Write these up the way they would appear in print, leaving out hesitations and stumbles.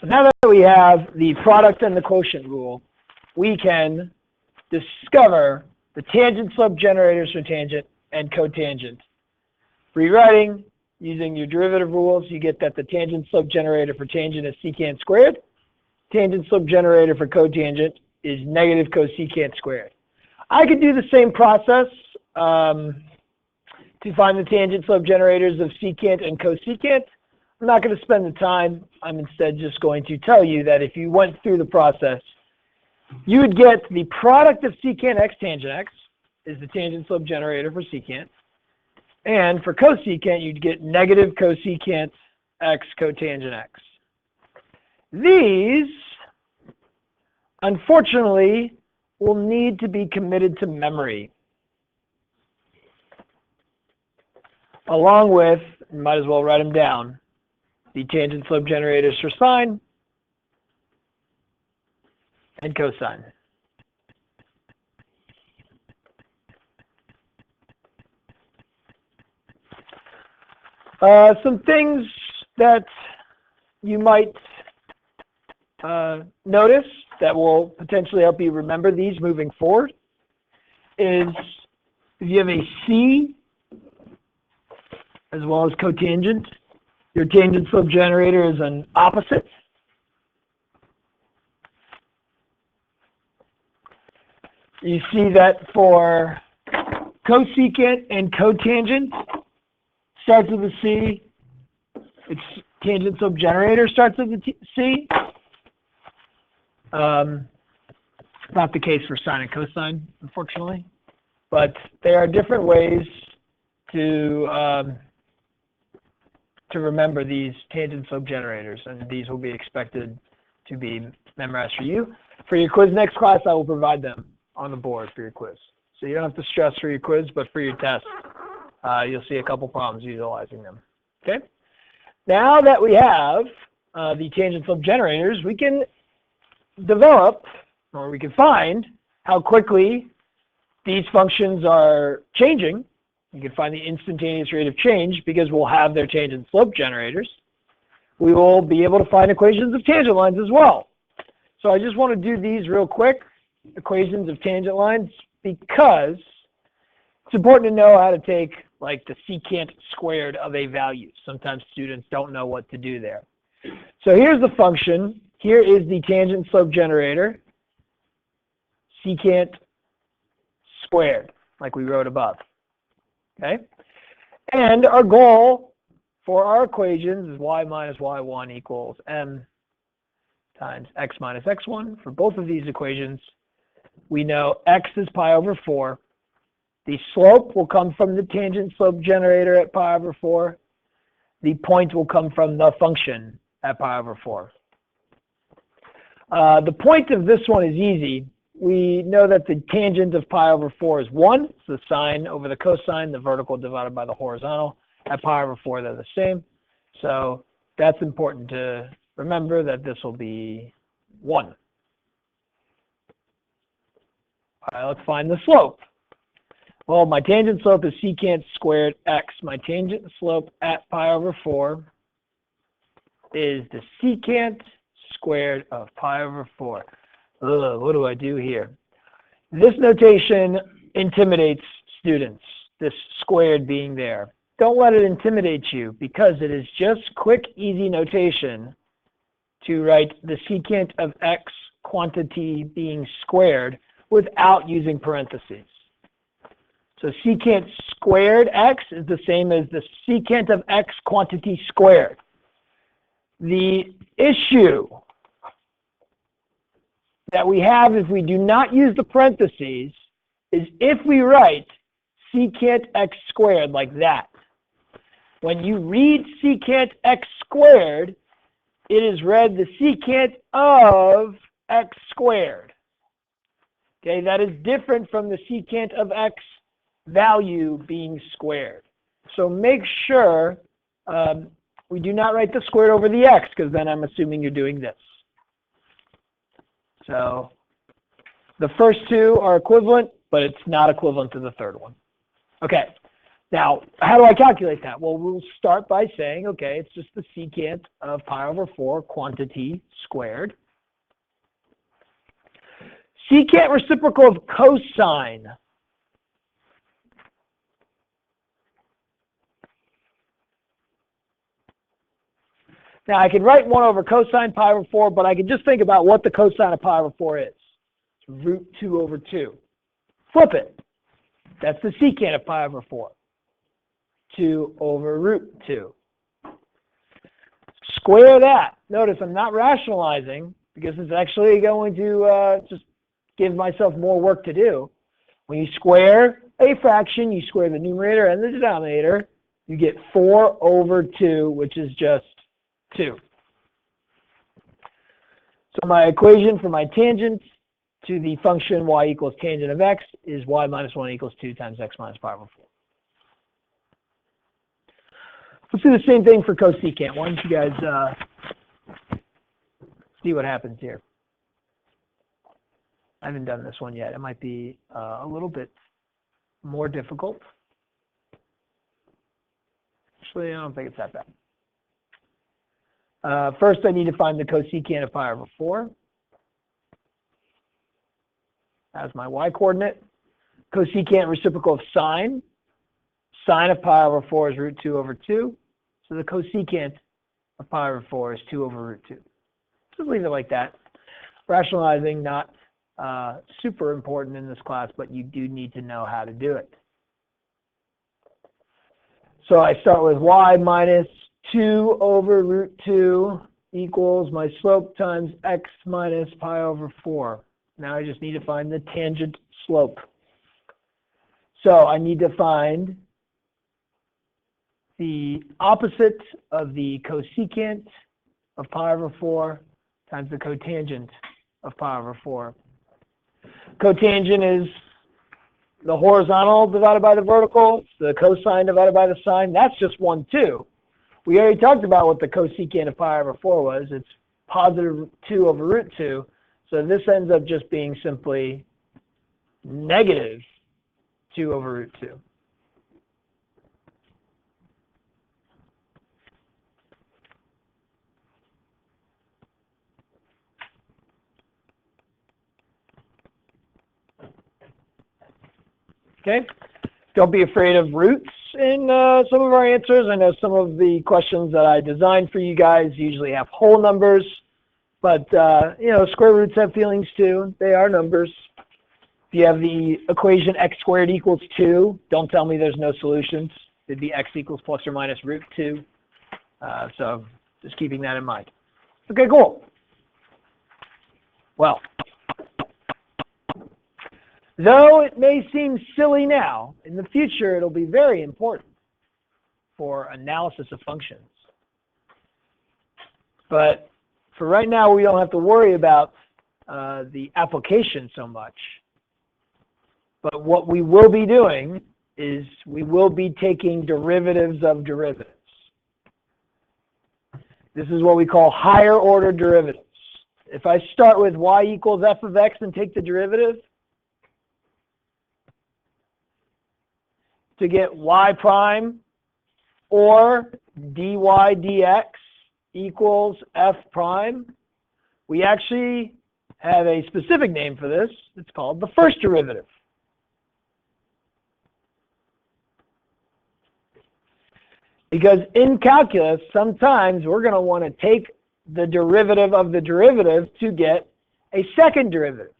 So now that we have the product and the quotient rule, we can discover the tangent slope generators for tangent and cotangent. Rewriting, using your derivative rules, you get that the tangent slope generator for tangent is secant squared. Tangent slope generator for cotangent is negative cosecant squared. I could do the same process to find the tangent slope generators of secant and cosecant. I'm not going to spend the time. I'm instead just going to tell you that if you went through the process, you would get the product of secant x tangent x is the tangent slope generator for secant. And for cosecant, you'd get negative cosecant x cotangent x. These, unfortunately, will need to be committed to memory. Along with, you might as well write them down, the tangent slope generators for sine and cosine. Some things that you might notice that will potentially help you remember these moving forward is if you have a C as well as cotangent, your tangent slope generator is an opposite. You see that for cosecant and cotangent, starts with a C. Its tangent slope generator starts with a C. Not the case for sine and cosine, unfortunately. But there are different ways to remember these tangent slope generators, and these will be expected to be memorized for you. For your quiz next class, I will provide them on the board for your quiz. So you don't have to stress for your quiz, but for your test, you'll see a couple problems utilizing them. Okay? Now that we have the tangent slope generators, we can develop, or we can find how quickly these functions are changing. You can find the instantaneous rate of change because we'll have their tangent slope generators. We will be able to find equations of tangent lines as well. So I just want to do these real quick, equations of tangent lines, because it's important to know how to take like the secant squared of a value. Sometimes students don't know what to do there. So here's the function. Here is the tangent slope generator, secant squared, like we wrote above. Okay? And our goal for our equations is y minus y1 equals m times x minus x1. For both of these equations, we know x is pi over 4. The slope will come from the tangent slope generator at pi over 4. The point will come from the function at pi over 4. The point of this one is easy. We know that the tangent of pi over 4 is 1. It's the sine over the cosine, the vertical divided by the horizontal. At pi over 4, they're the same. So that's important to remember, that this will be 1. All right, let's find the slope. Well, my tangent slope is secant squared x. My tangent slope at pi over 4 is the secant squared of pi over 4. What do I do here? This notation intimidates students, this squared being there. Don't let it intimidate you, because it is just quick, easy notation to write the secant of x quantity being squared without using parentheses. So secant squared x is the same as the secant of x quantity squared. The issue that we have if we do not use the parentheses is if we write secant x squared like that. When you read secant x squared, it is read the secant of x squared. Okay, that is different from the secant of x value being squared. So make sure we do not write the squared over the x, because then I'm assuming you're doing this. So the first two are equivalent, but it's not equivalent to the third one. Okay, Now, how do I calculate that? Well, we'll start by saying, okay, it's just the secant of pi over 4 quantity squared. Secant reciprocal of cosine. Now, I can write 1 over cosine pi over 4, but I can just think about what the cosine of pi over 4 is. It's root 2 over 2. Flip it. That's the secant of pi over 4. 2 over root 2. Square that. Notice I'm not rationalizing because it's actually going to just give myself more work to do. When you square a fraction, you square the numerator and the denominator, you get 4 over 2, which is just 2. So my equation for my tangent to the function y equals tangent of x is y minus 1 equals 2 times x minus pi over 4. Let's do the same thing for cosecant. Why don't you guys see what happens here? I haven't done this one yet. It might be a little bit more difficult. Actually, I don't think it's that bad. First, I need to find the cosecant of pi over 4 as my y-coordinate. Cosecant reciprocal of sine. Sine of pi over 4 is root 2 over 2. So the cosecant of pi over 4 is 2 over root 2. Just leave it like that. Rationalizing, not super important in this class, but you do need to know how to do it. So I start with y minus 2 over root 2 equals my slope times x minus pi over 4. Now I just need to find the tangent slope. So I need to find the opposite of the cosecant of pi over 4 times the cotangent of pi over 4. Cotangent is the horizontal divided by the vertical. The cosine divided by the sine. That's just 1, 2. We already talked about what the cosecant of pi over 4 was. It's positive 2 over root 2. So this ends up just being simply negative 2 over root 2. Okay, don't be afraid of roots in some of our answers. I know some of the questions that I designed for you guys usually have whole numbers, but you know, square roots have feelings too. They are numbers. If you have the equation x squared equals 2, don't tell me there's no solutions. It'd be x equals plus or minus root 2. So just keeping that in mind. Okay, cool. Well, though it may seem silly now, in the future it'll be very important for analysis of functions. But for right now, we don't have to worry about the application so much. But what we will be doing is we will be taking derivatives of derivatives. This is what we call higher order derivatives. If I start with y equals f of x and take the derivative, to get y prime or dy dx equals f prime, we actually have a specific name for this. It's called the first derivative. Because in calculus, sometimes we're going to want to take the derivative of the derivative to get a second derivative,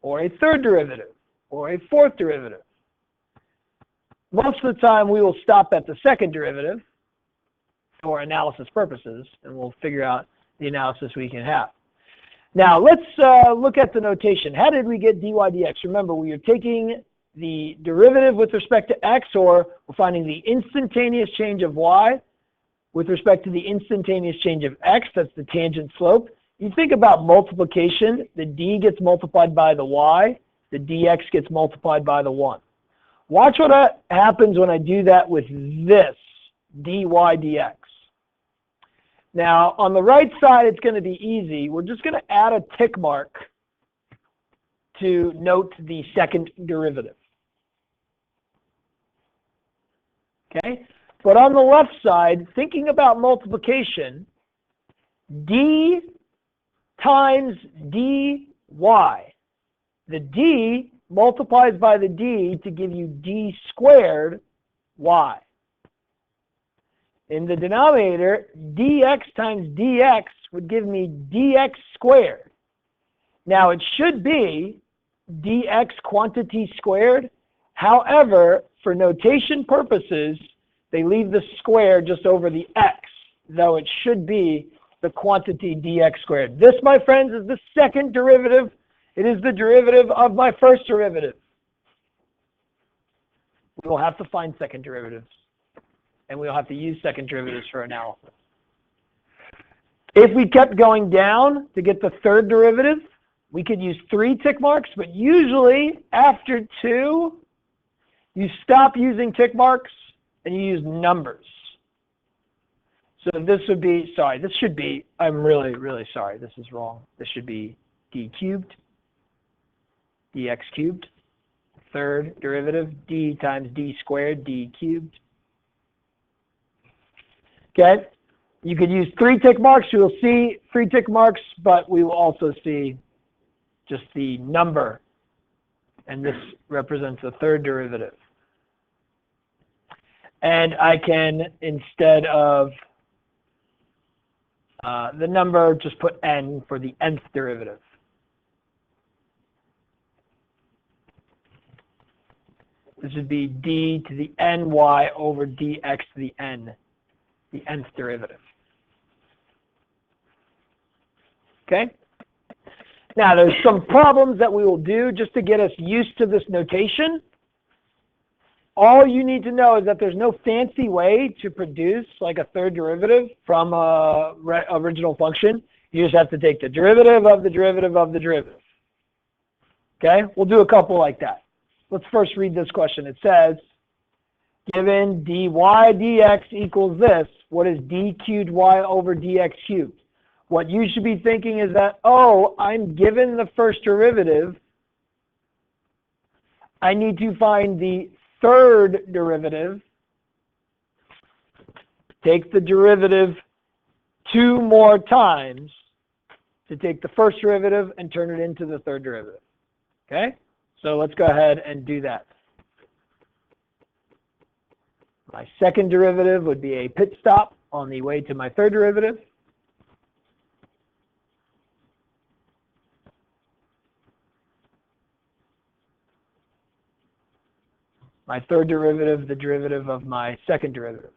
or a third derivative, or a fourth derivative. Most of the time, we will stop at the second derivative for analysis purposes, and we'll figure out the analysis we can have. Now, let's look at the notation. How did we get dy dx? Remember, we are taking the derivative with respect to x, or we're finding the instantaneous change of y with respect to the instantaneous change of x. That's the tangent slope. You think about multiplication. The d gets multiplied by the y. The dx gets multiplied by the 1. Watch what happens when I do that with this, dy dx. Now, on the right side, it's going to be easy. We're just going to add a tick mark to note the second derivative. Okay? But on the left side, thinking about multiplication, d times dy. The d multiplies by the d to give you d squared y. In the denominator, dx times dx would give me dx squared. Now it should be dx quantity squared. However, for notation purposes, they leave the square just over the x, though it should be the quantity dx squared. This, my friends, is the second derivative. It is the derivative of my first derivative. We will have to find second derivatives, and we will have to use second derivatives for analysis. If we kept going down to get the third derivative, we could use 3 tick marks, but usually after 2, you stop using tick marks and you use numbers. So this would be, sorry, this should be, I'm really, really sorry, this is wrong. This should be d cubed, dx cubed. Third derivative, d times d squared, d cubed. Okay, you could use 3 tick marks. You will see 3 tick marks, but we will also see just the number, and this represents the third derivative. And I can, instead of the number, just put n for the nth derivative. This would be d to the ny over dx to the n, the nth derivative. Okay? Now, there's some problems that we will do just to get us used to this notation. All you need to know is that there's no fancy way to produce like a third derivative from a original function. You just have to take the derivative of the derivative of the derivative. Okay? We'll do a couple like that. Let's first read this question. It says, given dy dx equals this, what is d cubed y over dx cubed? What you should be thinking is that, oh, I'm given the first derivative. I need to find the third derivative. Take the derivative 2 more times to take the first derivative and turn it into the third derivative. Okay? So let's go ahead and do that. My second derivative would be a pit stop on the way to my third derivative. My third derivative, the derivative of my second derivative.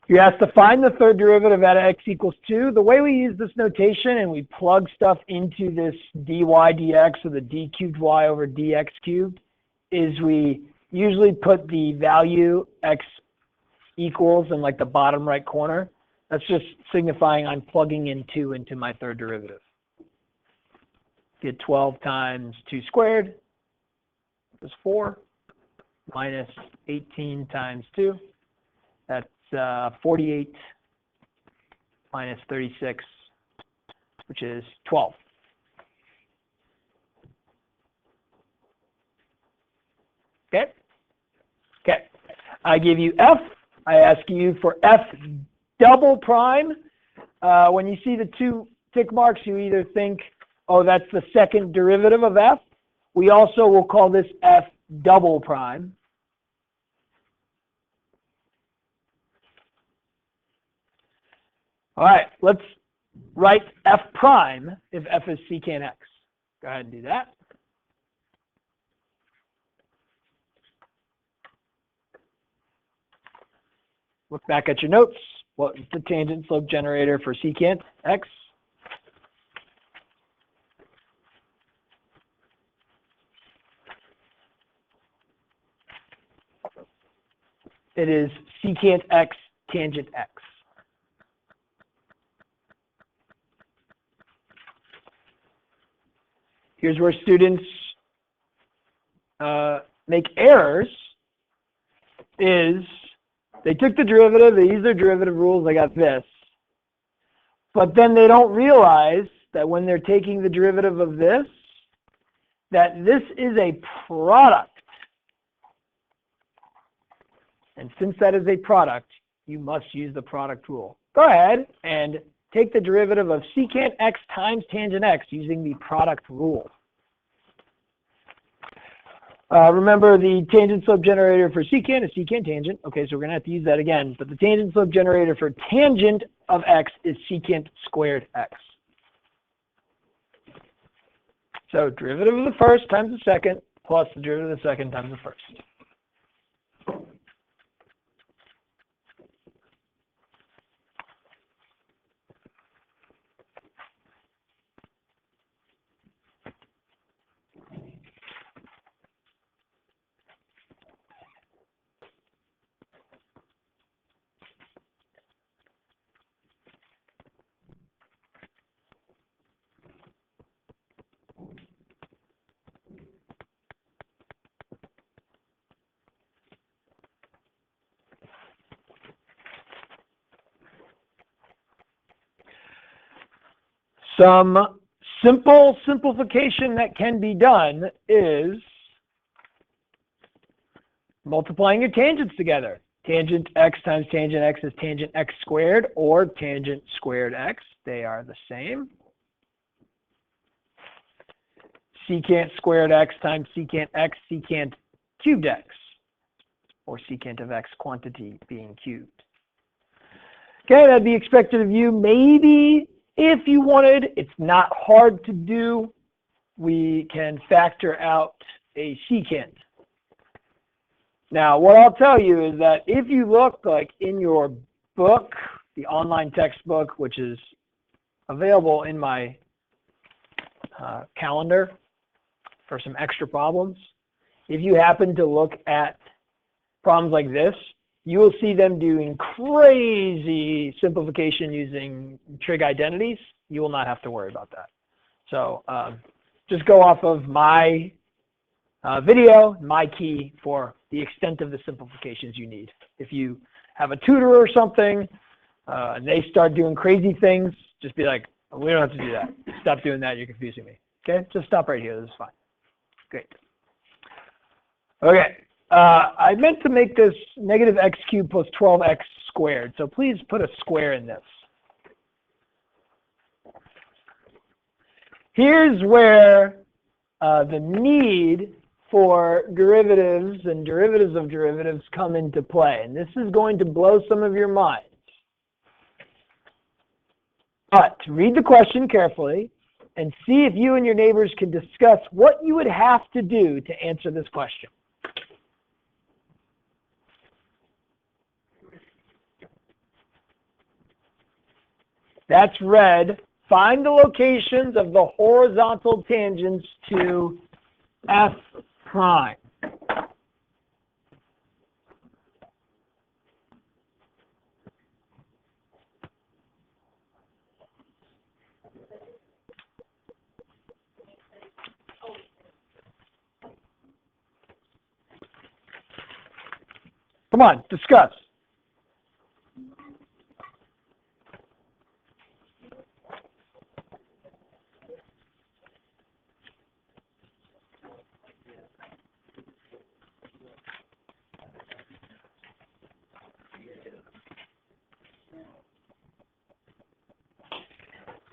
You're asked to find the third derivative at x equals 2. The way we use this notation and we plug stuff into this dy dx, or the d cubed y over dx cubed, is we usually put the value x equals in like the bottom right corner. That's just signifying I'm plugging in 2 into my third derivative. Get 12 times 2 squared is 4, minus 18 times 2. That's 48 minus 36, which is 12. Okay? Okay. I give you f. I ask you for f double prime. When you see the 2 tick marks, you either think, oh, that's the second derivative of f. We also will call this f double prime. All right, let's write f prime if f is secant x. Go ahead and do that. Look back at your notes. What is the tangent slope generator for secant x? It is secant x tangent x. Here's where students make errors. is they took the derivative, they used their derivative rules, they got this. But then they don't realize that when they're taking the derivative of this, that this is a product. And since that is a product, you must use the product rule. Go ahead and take the derivative of secant x times tangent x using the product rule. Remember, the tangent slope generator for secant is secant tangent. Okay, so we're going to have to use that again. But the tangent slope generator for tangent of x is secant squared x. So derivative of the first times the second plus the derivative of the second times the first. Some simple simplification that can be done is multiplying your tangents together. Tangent x times tangent x is tangent x squared or tangent squared x. They are the same. Secant squared x times secant x, secant cubed x, or secant of x quantity being cubed. Okay, that'd be expected of you. Maybe if you wanted, it's not hard to do, we can factor out a secant. Now, what I'll tell you is that if you look like in your book, the online textbook, which is available in my calendar for some extra problems, if you happen to look at problems like this, you will see them doing crazy simplification using trig identities. You will not have to worry about that. So just go off of my video, my key for the extent of the simplifications you need. If you have a tutor or something and they start doing crazy things, just be like, we don't have to do that. Stop doing that. You're confusing me. Okay? Just stop right here. This is fine. Great. Okay. I meant to make this negative x cubed plus 12x squared. So please put a square in this. Here's where the need for derivatives and derivatives of derivatives come into play. And this is going to blow some of your minds. But read the question carefully and see if you and your neighbors can discuss what you would have to do to answer this question. That's red. Find the locations of the horizontal tangents to f prime. Come on, discuss.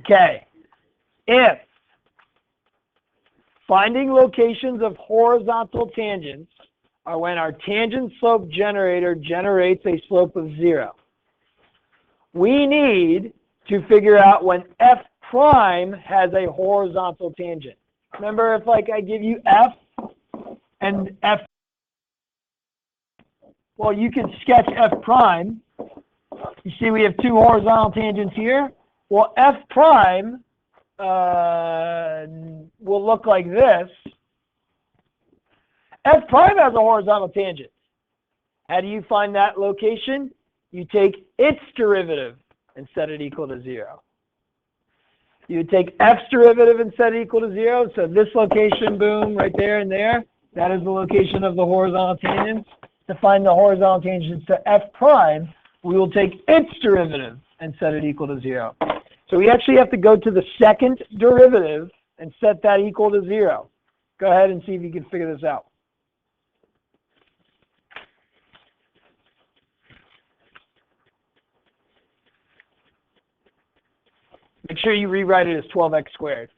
Okay, if finding locations of horizontal tangents are when our tangent slope generator generates a slope of 0, we need to figure out when f prime has a horizontal tangent. Remember, if like I give you f and f, well, you can sketch f prime. You see we have two horizontal tangents here. Well, f prime will look like this. F prime has a horizontal tangent. How do you find that location? You take its derivative and set it equal to 0. You take f's derivative and set it equal to 0. So this location, boom, right there and there, that is the location of the horizontal tangents. to find the horizontal tangent to f prime, we will take its derivative and set it equal to 0. So we actually have to go to the second derivative and set that equal to 0. Go ahead and see if you can figure this out. Make sure you rewrite it as 12x squared.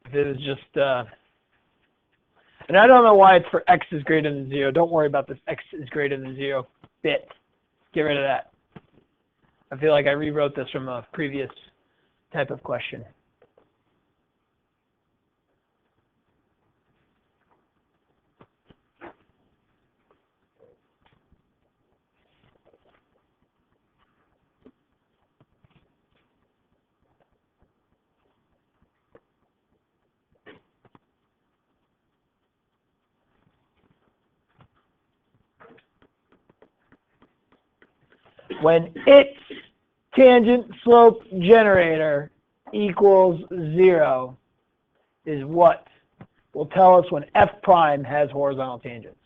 If it is just, and I don't know why it's for x is greater than 0. Don't worry about this x is greater than 0 bit. Get rid of that. I feel like I rewrote this from a previous type of question. When its tangent slope generator equals 0 is what will tell us when f prime has horizontal tangents.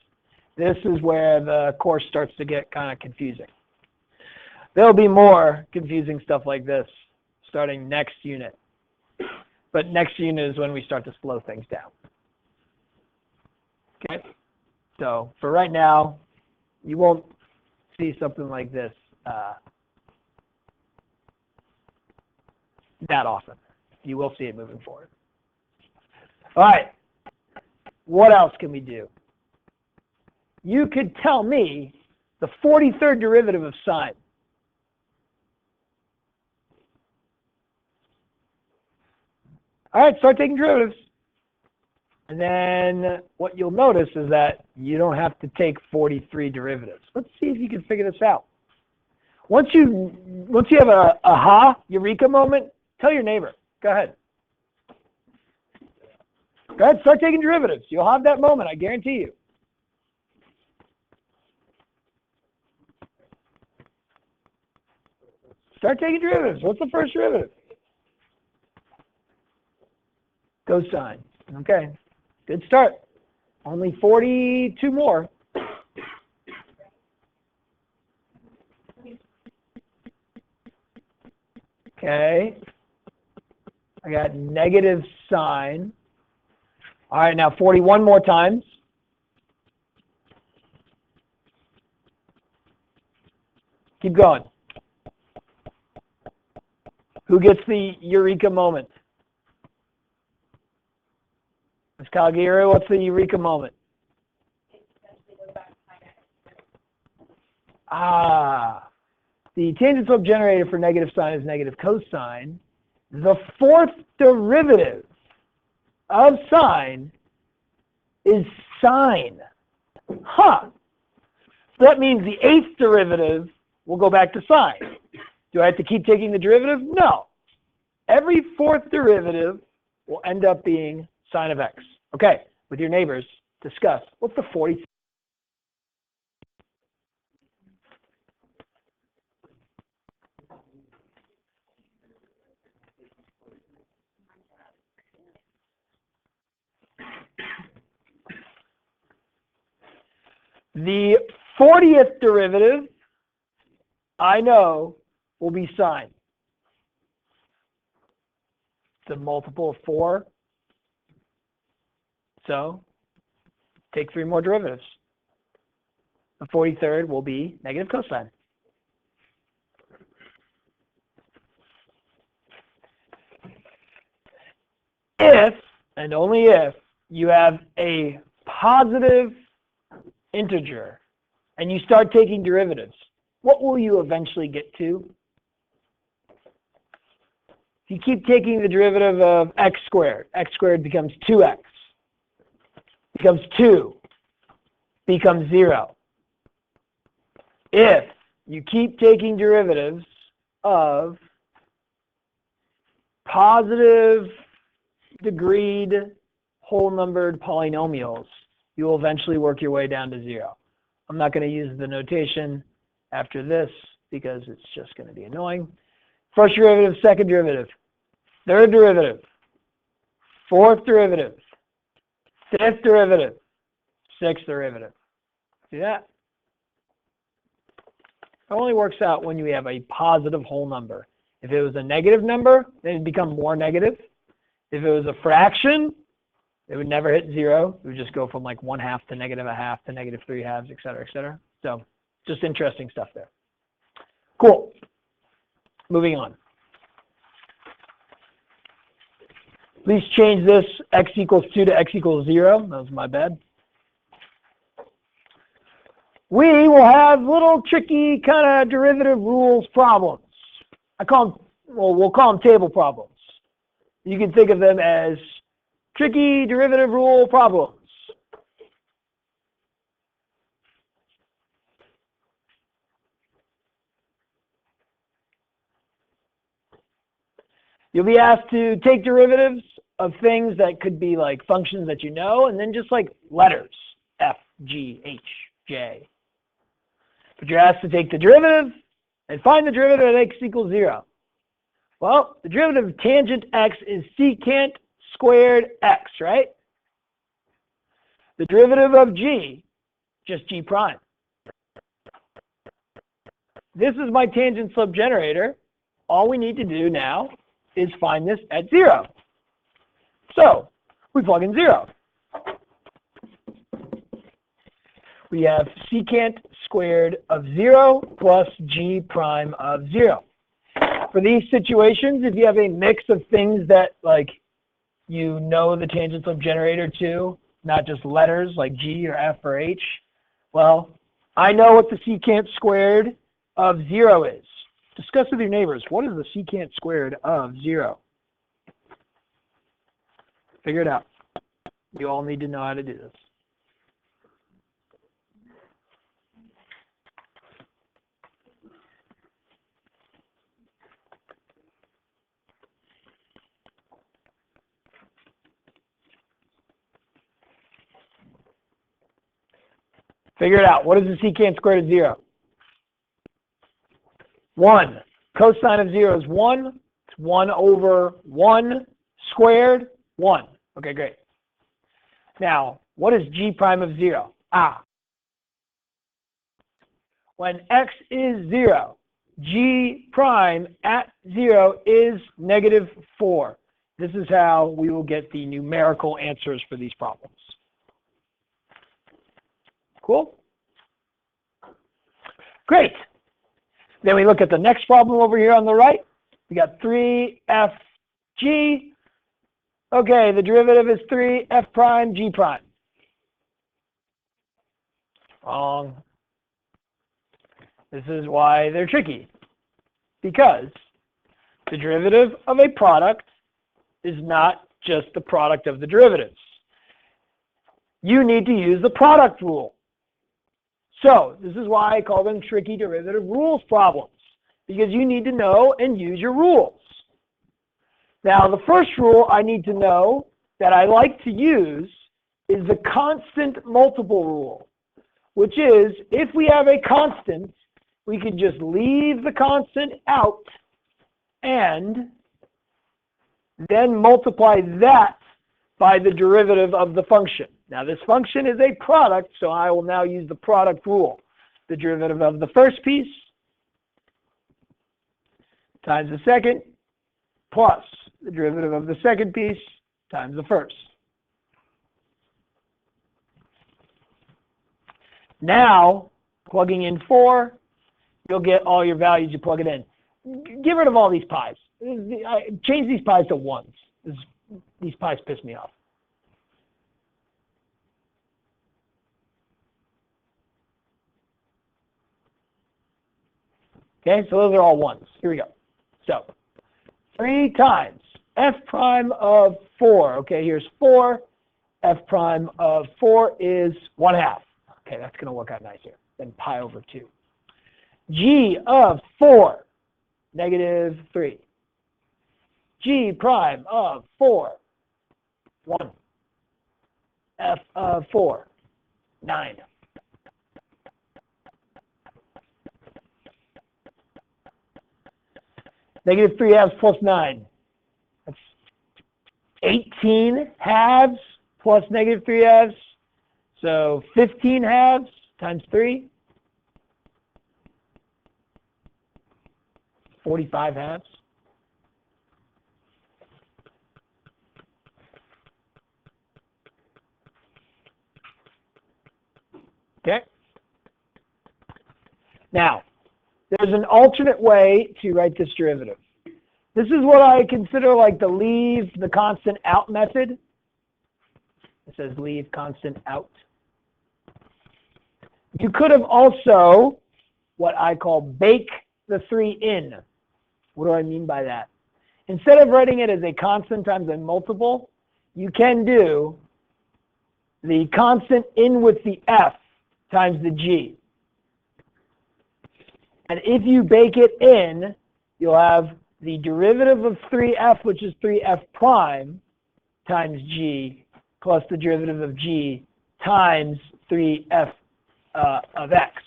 This is where the course starts to get kind of confusing. There'll be more confusing stuff like this starting next unit. But next unit is when we start to slow things down. Okay? So for right now, you won't see something like this that often. You will see it moving forward. All right. What else can we do? You could tell me the 43rd derivative of sine. All right, start taking derivatives. And then what you'll notice is that you don't have to take 43 derivatives. Let's see if you can figure this out. Once you have a aha, eureka moment, tell your neighbor. Go ahead. Go ahead, start taking derivatives. You'll have that moment, I guarantee you. Start taking derivatives. What's the first derivative? Cosine. Okay, good start. Only 42 more. Okay, I got negative sine. All right, now 41 more times. Keep going. Who gets the eureka moment? Ms. Calgary, what's the eureka moment? The tangent slope generator for negative sine is negative cosine. The fourth derivative of sine is sine. Huh. So that means the eighth derivative will go back to sine. Do I have to keep taking the derivative? No. Every fourth derivative will end up being sine of x. Okay, with your neighbors, discuss. What's the 40th? The 40th derivative, I know, will be sine. It's a multiple of 4. So take 3 more derivatives. The 43rd will be negative cosine. If, and only if, you have a positive integer and you start taking derivatives, what will you eventually get to? If you keep taking the derivative of x squared becomes 2x, becomes 2, becomes 0. If you keep taking derivatives of positive degreed whole numbered polynomials, you will eventually work your way down to 0. I'm not going to use the notation after this because it's just going to be annoying. First derivative, second derivative, third derivative, fourth derivative, fifth derivative, sixth derivative. See that? It only works out when you have a positive whole number. If it was a negative number, then it'd become more negative. If it was a fraction, it would never hit 0. It would just go from like 1/2 to -1/2 to -3/2, et cetera, et cetera. So just interesting stuff there. Cool. Moving on. Please change this x equals 2 to x equals 0. That was my bad. We will have little tricky kind of derivative rules problems. We'll call them table problems. You can think of them as tricky derivative rule problems. You'll be asked to take derivatives of things that could be like functions that you know, and then just like letters, F, G, H, J. But you're asked to take the derivative and find the derivative of x equals 0. Well, the derivative of tangent x is secant squared x, right? The derivative of g, just g prime. This is my tangent subgenerator. All we need to do now is find this at 0. So we plug in 0. We have secant squared of 0 plus g prime of 0. For these situations, if you have a mix of things that like you know the tangent subgenerator to, not just letters like G or F or H, well, I know what the secant squared of 0 is. Discuss with your neighbors, what is the secant squared of 0? Figure it out. You all need to know how to do this. Figure it out. What is the secant squared of 0? 1. Cosine of 0 is 1. It's 1 over 1 squared, 1. Okay, great. Now, what is g prime of 0? When x is 0, g prime at 0 is -4. This is how we will get the numerical answers for these problems. Cool? Great. Then we look at the next problem over here on the right. We got 3fg. Okay, the derivative is 3f prime g prime. Wrong. This is why they're tricky. Because the derivative of a product is not just the product of the derivatives. You need to use the product rule. So this is why I call them tricky derivative rules problems, because you need to know and use your rules. Now, the first rule I need to know that I like to use is the constant multiple rule, which is if we have a constant, we can just leave the constant out and then multiply that by the derivative of the function. Now, this function is a product, so I will now use the product rule. The derivative of the first piece times the second plus the derivative of the second piece times the first. Now, plugging in 4, you'll get all your values you plug it in. Get rid of all these pi's. Change these pi's to 1s. These pi's piss me off. Okay, so those are all 1s. Here we go. So 3 times f prime of 4. Okay, here's 4. F prime of 4 is 1/2. Okay, that's going to work out nice here. Then pi over 2. G of 4, -3. G prime of 4, 1. F of 4, 9. -3 halves plus 9. That's 18 halves plus -3 halves. So 15 halves times 3. 45 halves. Okay. Now, there's an alternate way to write this derivative. This is what I consider like the leave the constant out method. It says leave constant out. You could have also what I call bake the 3 in. What do I mean by that? Instead of writing it as a constant times a multiple, you can do the constant in with the f times the g. And if you bake it in, you'll have the derivative of 3f, which is 3f prime, times g, plus the derivative of g times 3f of x.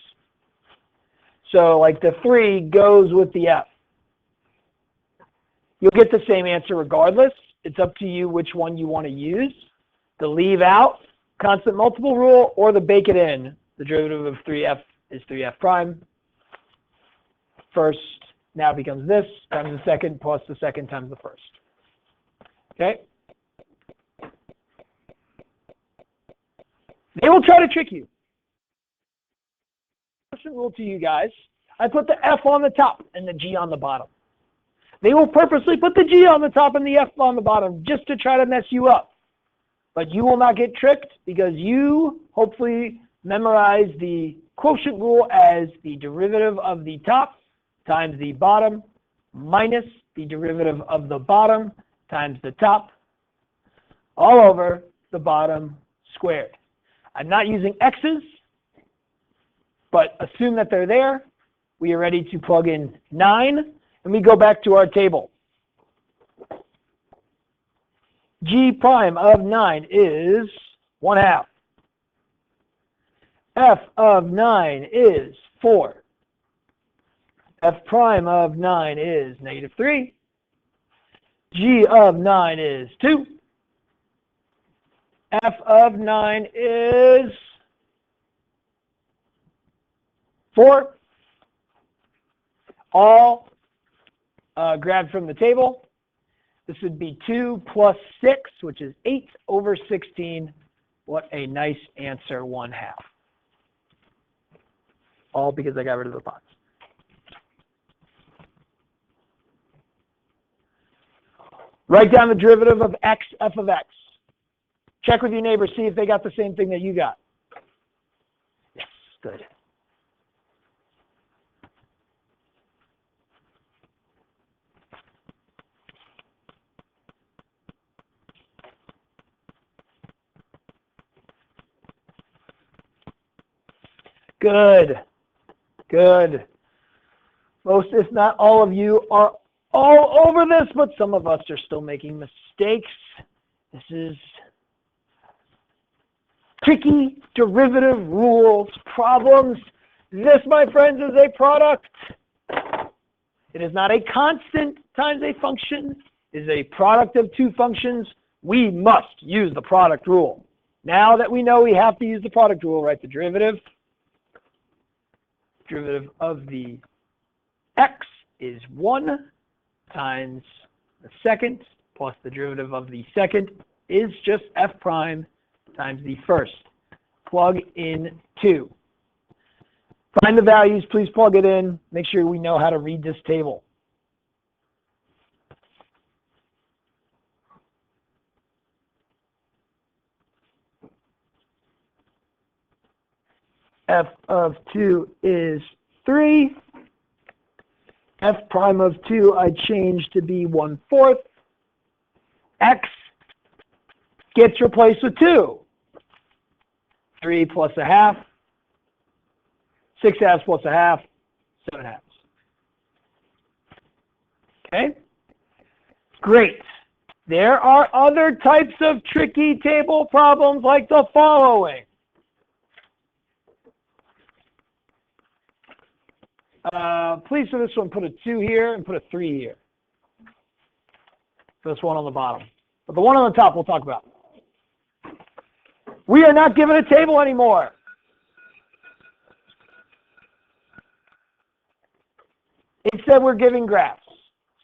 So like the 3 goes with the f. You'll get the same answer regardless. It's up to you which one you want to use. The leave out constant multiple rule or the bake it in. The derivative of 3f is 3f prime. First now becomes this times the second plus the second times the first. Okay? They will try to trick you. Rule to you guys, I put the f on the top and the g on the bottom. They will purposely put the g on the top and the f on the bottom just to try to mess you up. But you will not get tricked because you hopefully memorize the quotient rule as the derivative of the top times the bottom minus the derivative of the bottom times the top all over the bottom squared. I'm not using x's, but assume that they're there. We are ready to plug in 9, and we go back to our table. G prime of 9 is 1/2. F of 9 is 4. F prime of 9 is -3. G of 9 is 2. F of 9 is 4. All grabbed from the table. This would be 2 plus 6, which is 8 over 16. What a nice answer, 1/2. All because I got rid of the pots. Write down the derivative of x, f of x. Check with your neighbor, see if they got the same thing that you got. Yes, good. Good. Good. Most, if not all of you, are all over this, but some of us are still making mistakes. This is tricky derivative rules problems. This, my friends, is a product. It is not a constant times a function. It is a product of two functions. We must use the product rule. Now that we know we have to use the product rule, write the derivative. Derivative of the x is 1 times the second plus the derivative of the second is just f prime times the first. Plug in 2. Find the values, please plug it in. Make sure we know how to read this table. F of 2 is 3. F prime of 2 I changed to be 1/4. X gets replaced with 2. 3 plus 1/2. 6/2 plus 1/2. 7/2. Okay? Great. There are other types of tricky table problems like the following. Please, for this one, put a 2 here and put a 3 here. For this one on the bottom. But the one on the top we'll talk about. We are not given a table anymore. It said we're giving graphs.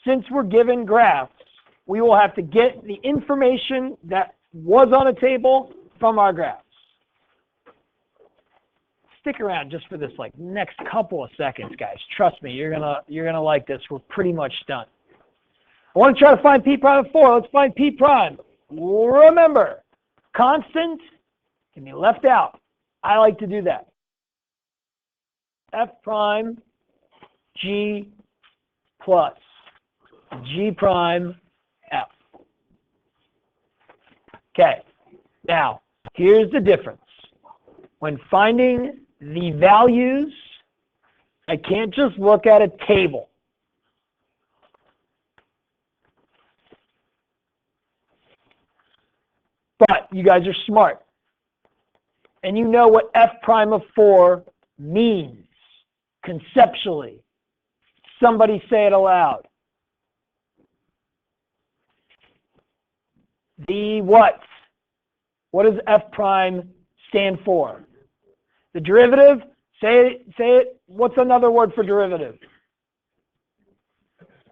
Since we're given graphs, we will have to get the information that was on a table from our graphs. Stick around just for this like next couple of seconds, guys. Trust me, you're gonna like this. We're pretty much done. I want to try to find p prime of 4. Let's find p prime. Remember, constant can be left out. I like to do that. F prime g plus g prime f. Okay, now here's the difference. When finding the values, I can't just look at a table. But you guys are smart. And you know what f prime of 4 means conceptually. Somebody say it aloud. The what? What does f prime stand for? The derivative? Say it. What's another word for derivative?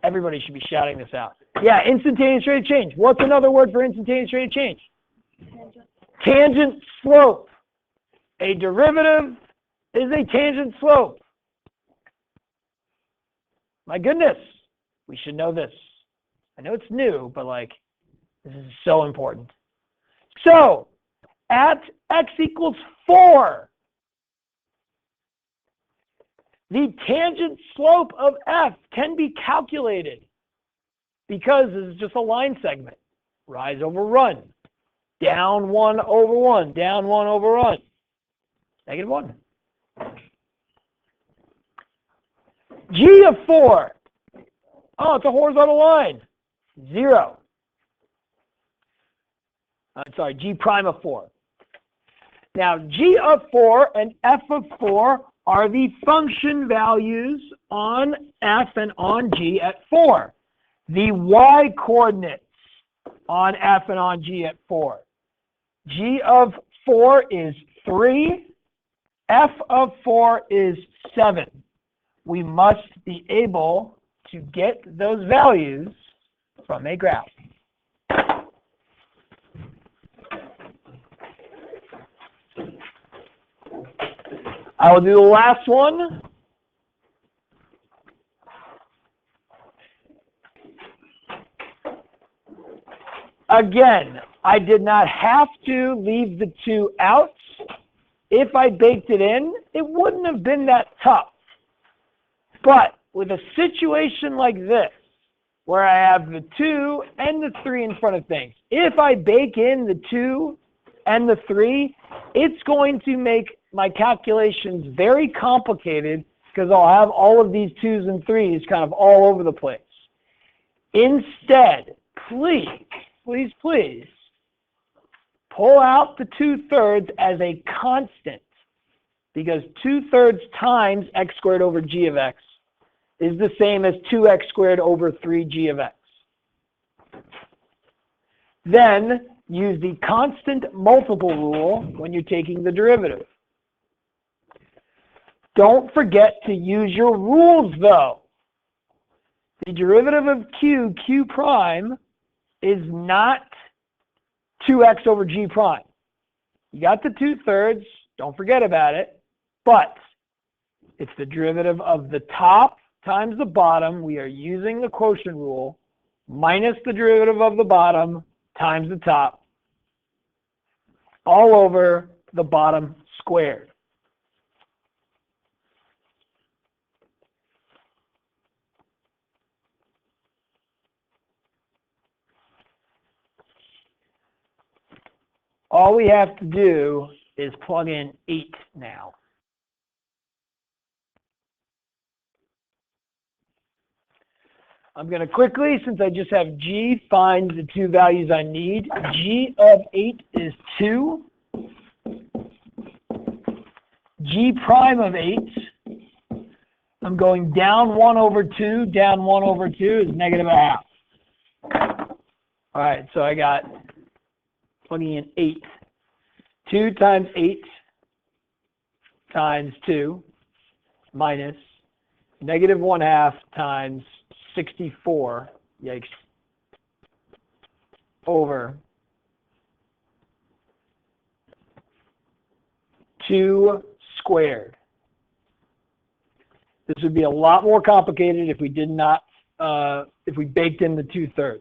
Everybody should be shouting this out. Yeah, instantaneous rate of change. What's another word for instantaneous rate of change? Tangent slope. A derivative is a tangent slope. My goodness, we should know this. I know it's new, but like, this is so important. So, at x equals 4, the tangent slope of f can be calculated because this is just a line segment. Rise over run. Down 1 over 1. Down 1 over run. Negative 1. G of 4. Oh, it's a horizontal line. 0. Sorry, G prime of 4. Now, G of 4 and F of 4 are the function values on F and on G at 4. The y coordinates on F and on G at 4. G of 4 is 3. F of 4 is 7. We must be able to get those values from a graph. I will do the last one. Again, I did not have to leave the 2 out. If I baked it in, it wouldn't have been that tough. But with a situation like this, where I have the 2 and the 3 in front of things, if I bake in the 2 and the 3, it's going to make my calculations very complicated because I'll have all of these 2s and 3s kind of all over the place. Instead, please, pull out the 2/3 as a constant because 2/3 times x squared over g of x is the same as 2x squared over 3g of x. Then use the constant multiple rule when you're taking the derivative. Don't forget to use your rules though. The derivative of q prime, is not 2x over g prime. You got the 2/3, don't forget about it, but it's the derivative of the top times the bottom. We are using the quotient rule minus the derivative of the bottom times the top all over the bottom squared. All we have to do is plug in 8 now. I'm going to quickly, since I just have g, find the 2 values I need. G of 8 is 2. G prime of 8, I'm going down 1 over 2. Down 1 over 2 is negative 1/2. All right, so I got, plugging in 8. 2 times 8 times 2 minus negative 1/2 times 64, yikes, over 2 squared. This would be a lot more complicated if we did not, if we baked in the 2/3.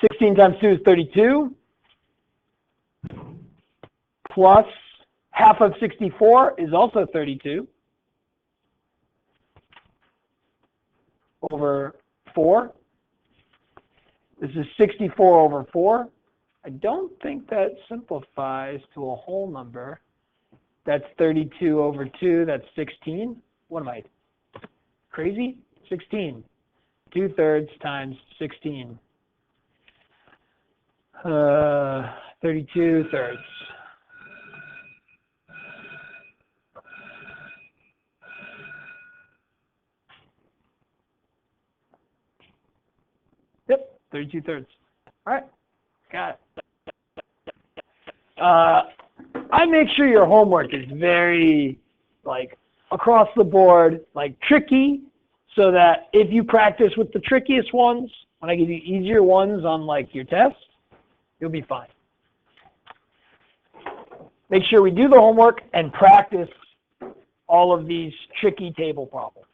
16 times 2 is 32, plus half of 64 is also 32, over 4. This is 64 over 4. I don't think that simplifies to a whole number. That's 32 over 2, that's 16. What am I, crazy? 16. 2/3 times 16. 32 thirds. Yep, 32 thirds. All right, got it. I make sure your homework is very, like, across the board, like, tricky, so that if you practice with the trickiest ones, when I give you easier ones on, like, your test, you'll be fine. Make sure we do the homework and practice all of these tricky table problems.